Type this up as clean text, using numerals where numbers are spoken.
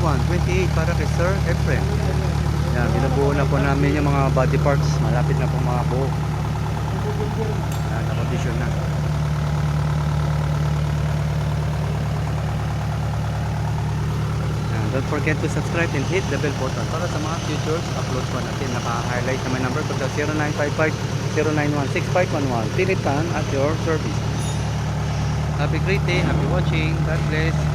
L1-28 para kay Sir Efren. Yan, binubuo na po namin yung mga body parts. Malapit na po mga buo. Yan, na-condition na. Yan, don't forget to subscribe and hit the bell button para sa mga future uploads po natin. Naka-highlight na my number ko sa 0955-091-6511. Philip Fan at your service. Have a great day. Happy watching. God bless.